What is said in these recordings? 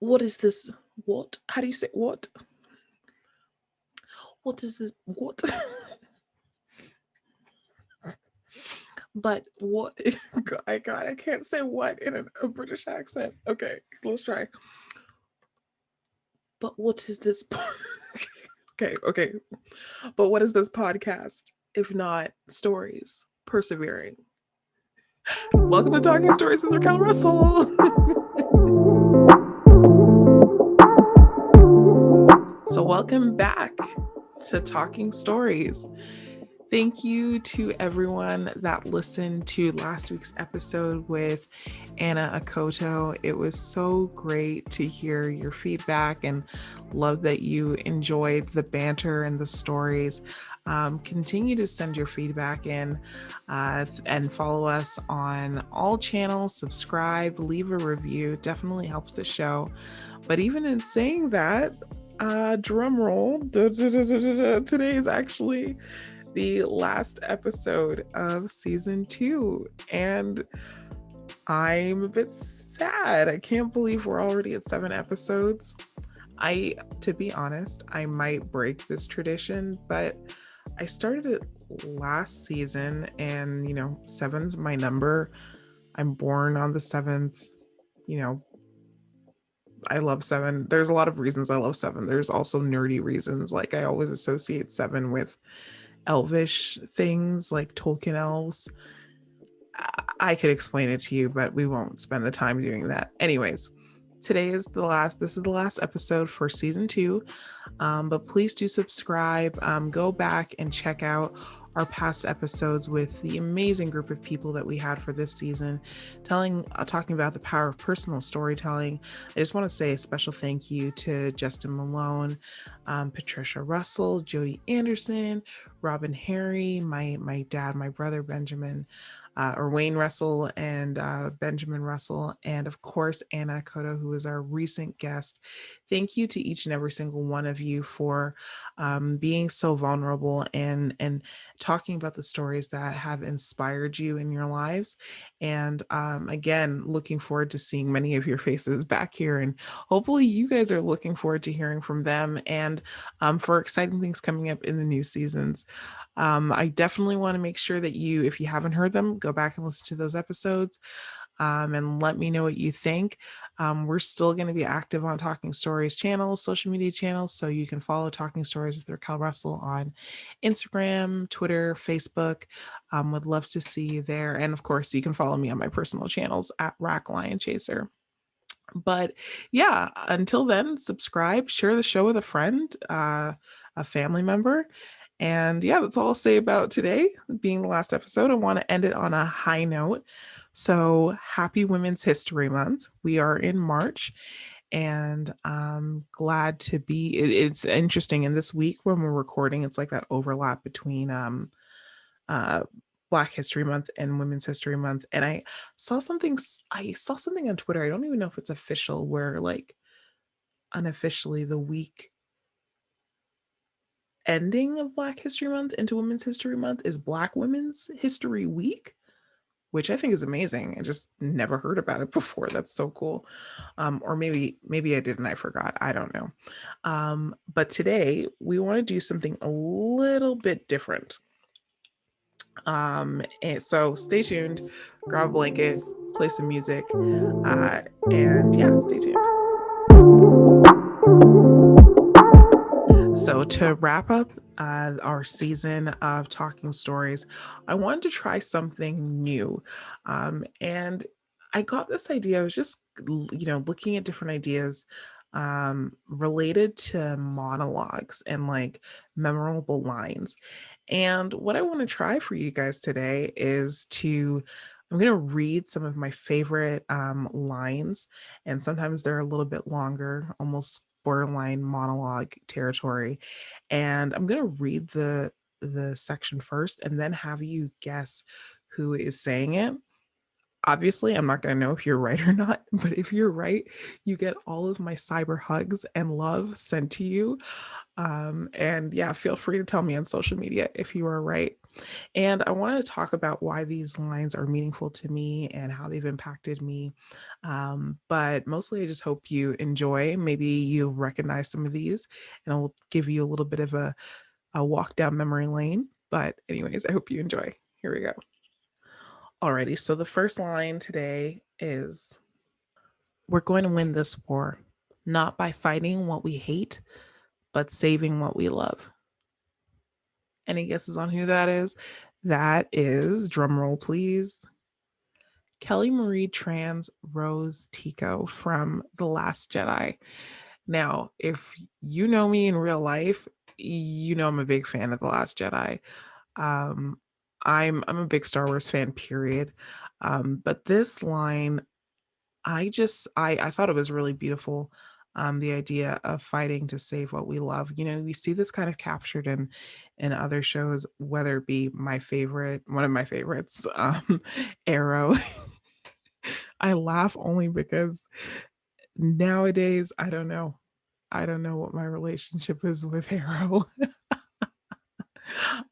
What is this? What? How do you say what? What is this? What? But what? I can't say what in a British accent. Okay, let's try. But what is this? Okay. But what is this podcast if not stories persevering? Welcome to Talking Stories with Raquel Russell. So, welcome back to Talking Stories. Thank you to everyone that listened to last week's episode with Anna Akoto. It was so great to hear your feedback and love that you enjoyed the banter and the stories. Continue to send your feedback in and follow us on all channels, subscribe, leave a review. It definitely helps the show. But even in saying that, drum roll, today is actually the last episode of season 2, and I'm a bit sad. I can't believe we're already at 7 episodes. To be honest, I might break this tradition, but I started it last season, and 7's my number. I'm born on the 7th. I love 7. There's a lot of reasons I love 7. There's also nerdy reasons. Like, I always associate 7 with elvish things, like Tolkien elves. I could explain it to you, but we won't spend the time doing that. Anyways, this is the last episode for season 2. But please do subscribe. Go back and check out our past episodes with the amazing group of people that we had for this season, talking about the power of personal storytelling. I just want to say a special thank you to Justin Malone, Patricia Russell, Jody Anderson, Robin Harry, my dad, my brother Benjamin, or Wayne Russell, and Benjamin Russell, and of course Anna Akoto, who is our recent guest. Thank you to each and every single one of you for being so vulnerable and talking about the stories that have inspired you in your lives. And again, looking forward to seeing many of your faces back here, and hopefully you guys are looking forward to hearing from them and for exciting things coming up in the new seasons. I definitely want to make sure that if you haven't heard them, go back and listen to those episodes. And let me know what you think. We're still going to be active on Talking Stories channels, social media channels, so you can follow Talking Stories with Raquel Russell on Instagram, Twitter, Facebook. Would love to see you there. And of course, you can follow me on my personal channels at Rack Lion Chaser. But yeah, until then, subscribe, share the show with a friend, a family member. And yeah, that's all I'll say about today, being the last episode. I want to end it on a high note. So happy Women's History Month. We are in March, and I'm glad to be. It's interesting. In this week when we're recording, it's like that overlap between Black History Month and Women's History Month. And I saw something on Twitter. I don't even know if it's official, where like unofficially the week ending of Black History Month into Women's History Month is Black Women's History Week, which I think is amazing. I just never heard about it before. That's so cool. Or maybe I did and I forgot. I don't know. But today we want to do something a little bit different. And so stay tuned, grab a blanket, play some music, and yeah, stay tuned. So to wrap up our season of Talking Stories, I wanted to try something new. And I got this idea. I was just, looking at different ideas related to monologues and like memorable lines. And what I want to try for you guys today is I'm going to read some of my favorite lines, and sometimes they're a little bit longer, almost borderline monologue territory. And I'm going to read the section first and then have you guess who is saying it. Obviously, I'm not going to know if you're right or not, but if you're right, you get all of my cyber hugs and love sent to you. And yeah, feel free to tell me on social media if you are right. And I want to talk about why these lines are meaningful to me and how they've impacted me. But mostly, I just hope you enjoy. Maybe you'll recognize some of these, and I'll give you a little bit of a walk down memory lane. But, anyways, I hope you enjoy. Here we go. Alrighty, so the first line today is: we're going to win this war, not by fighting what we hate, but saving what we love. Any guesses on who that is? That is, drumroll please, Kelly Marie Tran's Rose Tico from The Last Jedi. Now, if you know me in real life, you know I'm a big fan of The Last Jedi. Um, I'm a big Star Wars fan, period. But this line, I thought it was really beautiful. The idea of fighting to save what we love. You know, we see this kind of captured in other shows, whether it be my favorite, one of my favorites, Arrow. I laugh only because nowadays I don't know. I don't know what my relationship is with Arrow.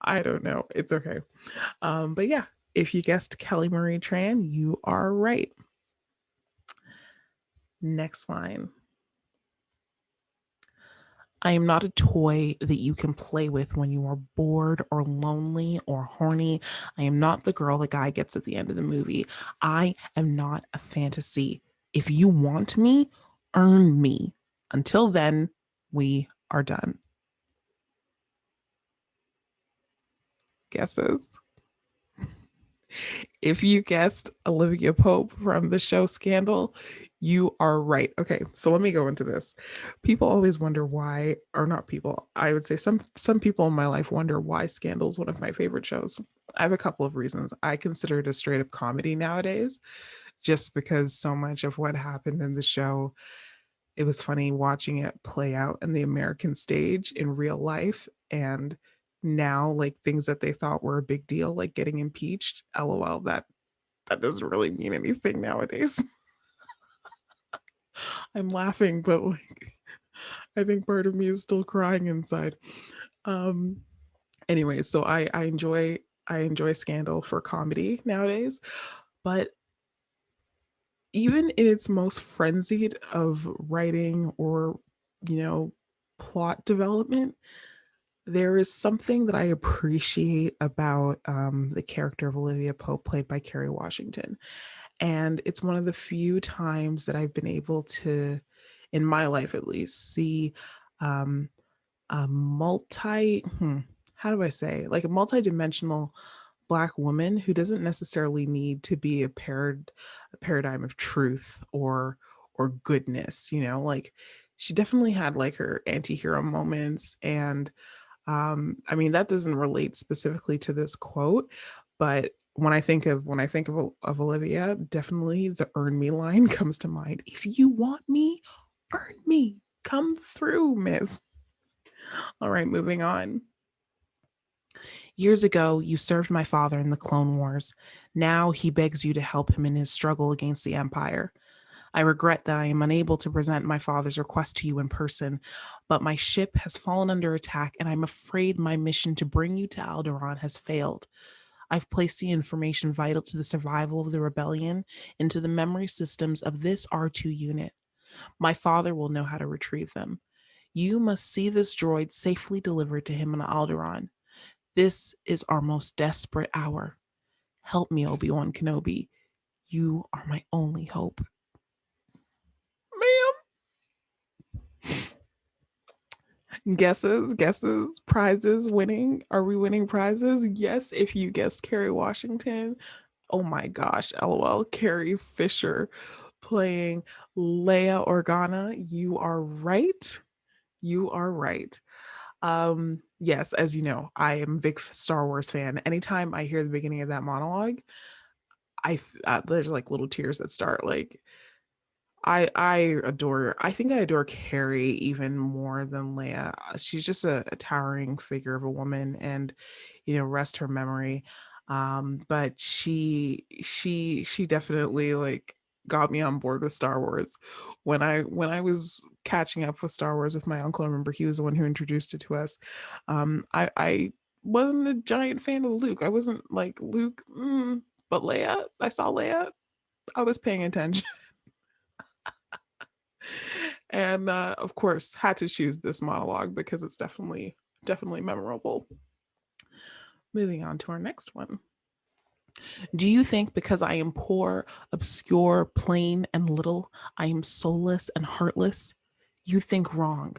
I don't know. It's okay. But yeah, if you guessed Kelly Marie Tran, you are right. Next line. I am not a toy that you can play with when you are bored or lonely or horny. I am not the girl the guy gets at the end of the movie. I am not a fantasy. If you want me, earn me. Until then, we are done. Guesses? If you guessed Olivia Pope from the show Scandal, you are right. Okay, so let me go into this. People always wonder why, or not people. I would say some people in my life wonder why Scandal is one of my favorite shows. I have a couple of reasons. I consider it a straight up comedy nowadays, just because so much of what happened in the show, it was funny watching it play out in the American stage in real life. And now, like things that they thought were a big deal, like getting impeached, lol, that doesn't really mean anything nowadays. I'm laughing, but like I think part of me is still crying inside. Um anyway, so I enjoy Scandal for comedy nowadays, but even in its most frenzied of writing or, you know, plot development, there is something that I appreciate about the character of Olivia Pope, played by Kerry Washington. And it's one of the few times that I've been able to, in my life at least, see um, a how do I say, like a multi-dimensional Black woman who doesn't necessarily need to be a paradigm of truth or goodness, you know, like she definitely had like her anti-hero moments. And I mean, that doesn't relate specifically to this quote, but when I think of Olivia, definitely the "earn me" line comes to mind. If you want me, earn me. Come through, miss. All right, moving on. Years ago, you served my father in the Clone Wars. Now he begs you to help him in his struggle against the Empire. I regret that I am unable to present my father's request to you in person, but my ship has fallen under attack and I'm afraid my mission to bring you to Alderaan has failed. I've placed the information vital to the survival of the rebellion into the memory systems of this R2 unit. My father will know how to retrieve them. You must see this droid safely delivered to him on Alderaan. This is our most desperate hour. Help me, Obi-Wan Kenobi. You are my only hope. Ma'am. Guesses, prizes, winning. Are we winning prizes? Yes, if you guessed Kerry Washington. Oh my gosh, lol. Carrie Fisher playing Leia Organa. You are right. You are right. Yes, as you know, I am a big Star Wars fan. Anytime I hear the beginning of that monologue, there's like little tears that start. Like I adore. I think I adore Carrie even more than Leia. She's just a towering figure of a woman, and you know, rest her memory. But she definitely like got me on board with Star Wars when I was catching up with Star Wars with my uncle. I remember he was the one who introduced it to us. I wasn't a giant fan of Luke. I wasn't like Luke, but Leia, I saw Leia. I was paying attention. And of course, had to choose this monologue because it's definitely memorable. Moving on to our next one. Do you think because I am poor, obscure, plain, and little, I am soulless and heartless? You think wrong.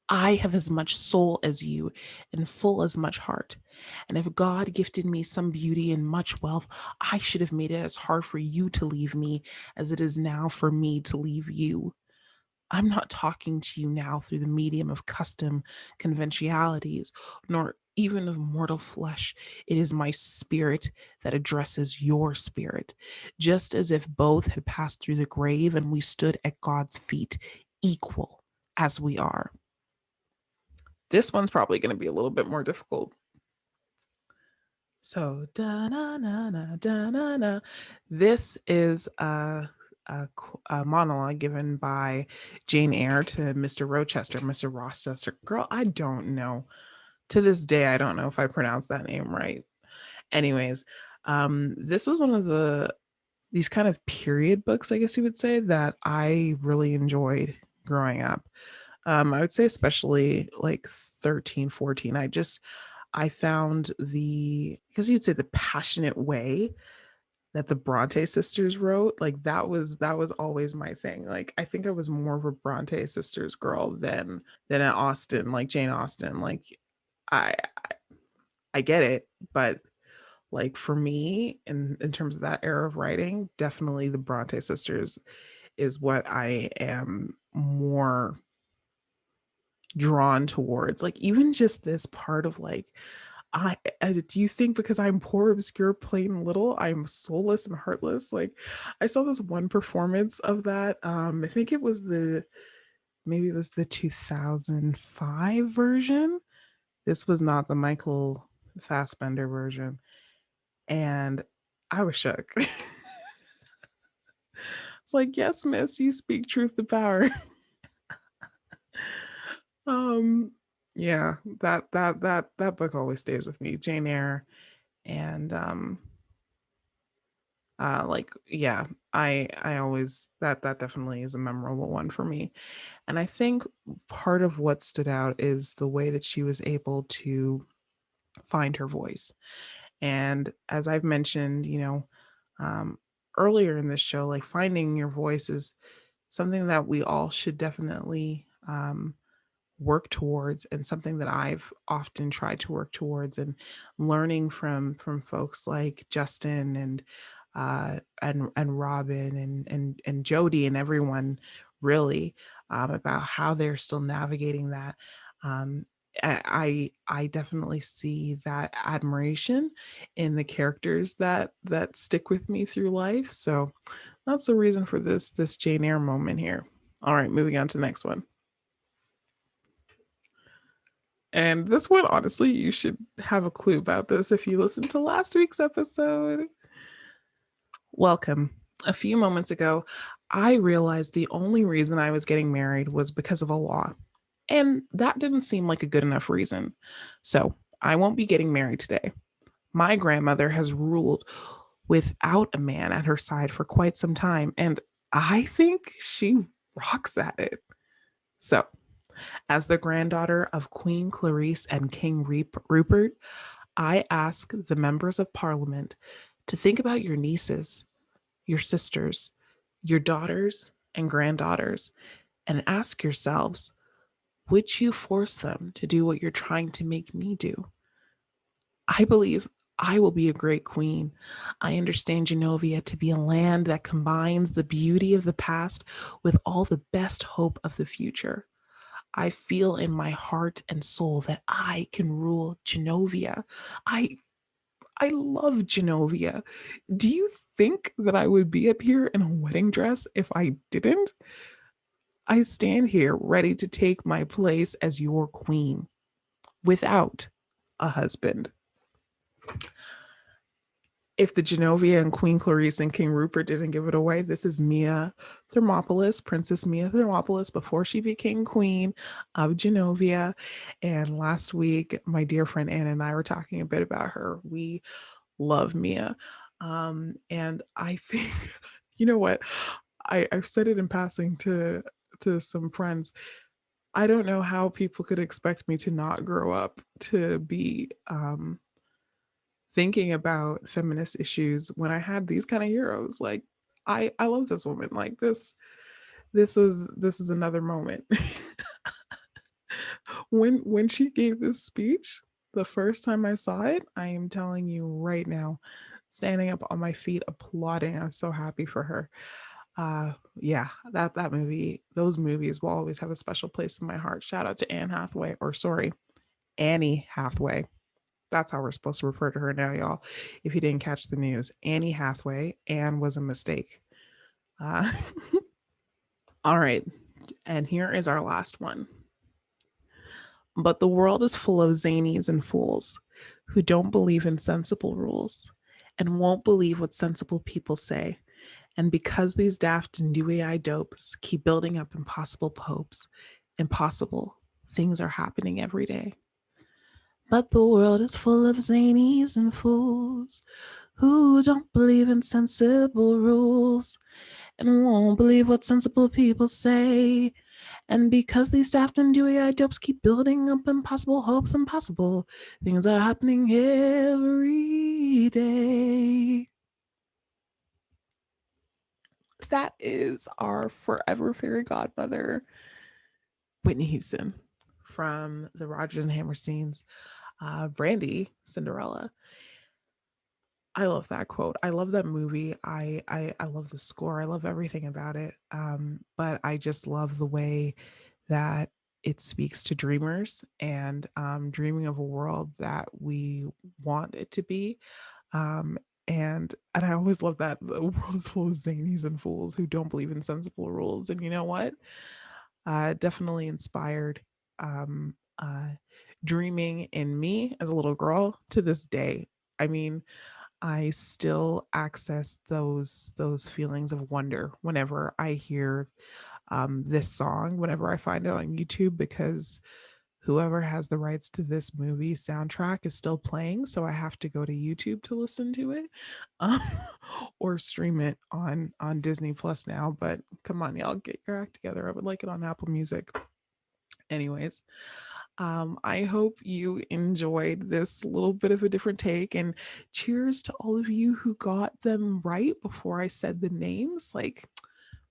I have as much soul as you and full as much heart. And if God gifted me some beauty and much wealth, I should have made it as hard for you to leave me as it is now for me to leave you. I'm not talking to you now through the medium of custom conventionalities, nor even of mortal flesh. It is my spirit that addresses your spirit, just as if both had passed through the grave and we stood at God's feet, equal as we are. This one's probably going to be a little bit more difficult. So, da na na na da na na. This is a monologue given by Jane Eyre to Mr. Rochester, Mr. Rochester. Girl, I don't know. To this day, I don't know if I pronounced that name right. Anyways, this was one of these kind of period books, I guess you would say, that I really enjoyed growing up. I would say especially like 13, 14. I found because you'd say the passionate way that the Bronte sisters wrote, like that was always my thing. Like I think I was more of a Bronte sisters girl than an Austen, like Jane Austen. Like I I get it, but like for me in terms of that era of writing, definitely the Bronte sisters is what I am more drawn towards. Like even just this part of like do you think because I'm poor, obscure, plain little, I'm soulless and heartless? Like I saw this one performance of that. I think it was maybe it was the 2005 version. This was not the Michael Fassbender version. And I was shook. It's like, yes, miss, you speak truth to power. um, yeah, that book always stays with me. Jane Eyre, and like yeah, I always that definitely is a memorable one for me. And I think part of what stood out is the way that she was able to find her voice. And as I've mentioned, um, earlier in this show, like finding your voice is something that we all should definitely work towards, and something that I've often tried to work towards, and learning from folks like Justin and Robin and Jody and everyone really, about how they're still navigating that. Um, I definitely see that admiration in the characters that stick with me through life. So that's the reason for this Jane Eyre moment here. All right, moving on to the next one. And this one, honestly, you should have a clue about this if you listened to last week's episode. Welcome. A few moments ago, I realized the only reason I was getting married was because of a law. And that didn't seem like a good enough reason. So I won't be getting married today. My grandmother has ruled without a man at her side for quite some time, and I think she rocks at it. So, as the granddaughter of Queen Clarice and King Rupert, I ask the members of parliament to think about your nieces, your sisters, your daughters and granddaughters, and ask yourselves, would you force them to do what you're trying to make me do? I believe I will be a great queen. I understand Genovia to be a land that combines the beauty of the past with all the best hope of the future. I feel in my heart and soul that I can rule Genovia. I I love Genovia. Do you think that I would be up here in a wedding dress if I didn't? I stand here ready to take my place as your queen without a husband. If the Genovia and Queen Clarice and King Rupert didn't give it away, this is Mia Thermopolis, Princess Mia Thermopolis, before she became Queen of Genovia. And last week, my dear friend Anna and I were talking a bit about her. We love Mia. And I think, you know what? I've said it in passing to some friends. I don't know how people could expect me to not grow up to be thinking about feminist issues when I had these kind of heroes. Like I love this woman. Like this is another moment. When she gave this speech, the first time I saw it, I am telling you right now, standing up on my feet applauding. I was so happy for her. Yeah, that movie, those movies will always have a special place in my heart. Shout out to Anne Hathaway, or sorry, Annie Hathaway. That's how we're supposed to refer to her now, y'all. If you didn't catch the news, Annie Hathaway. Anne was a mistake. Uh, all right. And here is our last one. But the world is full of zanies and fools who don't believe in sensible rules and won't believe what sensible people say. And because these daft and dewy eyed dopes keep building up impossible hopes, impossible things are happening every day. But the world is full of zanies and fools who don't believe in sensible rules and won't believe what sensible people say. And because these daft and dewy-eyed dopes keep building up impossible hopes, impossible things are happening every day. That is our forever fairy godmother, Whitney Houston, from the Rodgers and Hammersteins, Brandy, Cinderella. I love that quote. I love that movie. I love the score. I love everything about it. But I just love the way that it speaks to dreamers and dreaming of a world that we want it to be. Um, and I always love that the world is full of zanies and fools who don't believe in sensible rules. And you know what? Definitely inspired um, uh, dreaming in me as a little girl to this day. I mean, I still access those feelings of wonder whenever I hear this song, whenever I find it on YouTube, because whoever has the rights to this movie soundtrack is still playing, so I have to go to YouTube to listen to it, um, or stream it on Disney Plus now. But come on, y'all, get your act together. I would like it on Apple Music. Anyways, I hope you enjoyed this little bit of a different take, and cheers to all of you who got them right before I said the names. Like,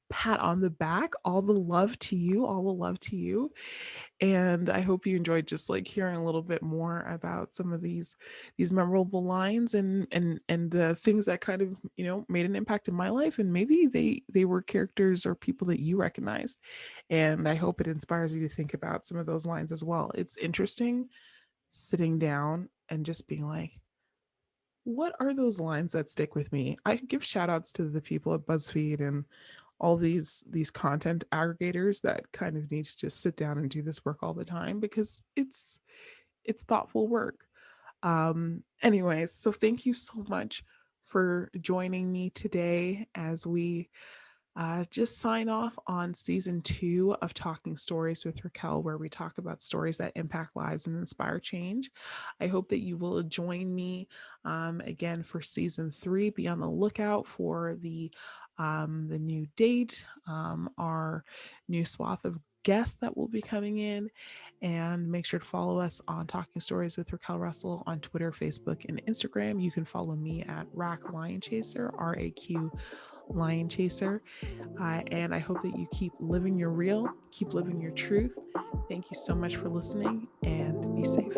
pat on the back, all the love to you, all the love to you. And I hope you enjoyed just like hearing a little bit more about some of these memorable lines and the things that kind of, made an impact in my life, and maybe they were characters or people that you recognize. And I hope it inspires you to think about some of those lines as well. It's interesting sitting down and just being like, what are those lines that stick with me? I give shout outs to the people at BuzzFeed and all these content aggregators that kind of need to just sit down and do this work all the time, because it's thoughtful work. Anyways, so thank you so much for joining me today as we just sign off on season 2 of Talking Stories with Raquel, where we talk about stories that impact lives and inspire change. I hope that you will join me again for season 3. Be on the lookout for the new date, our new swath of guests that will be coming in, and make sure to follow us on Talking Stories with Raquel Russell on Twitter, Facebook, and Instagram. You can follow me at Rack Lion Chaser, RAQ Lion Chaser. And I hope that you keep living your real, keep living your truth. Thank you so much for listening, and be safe.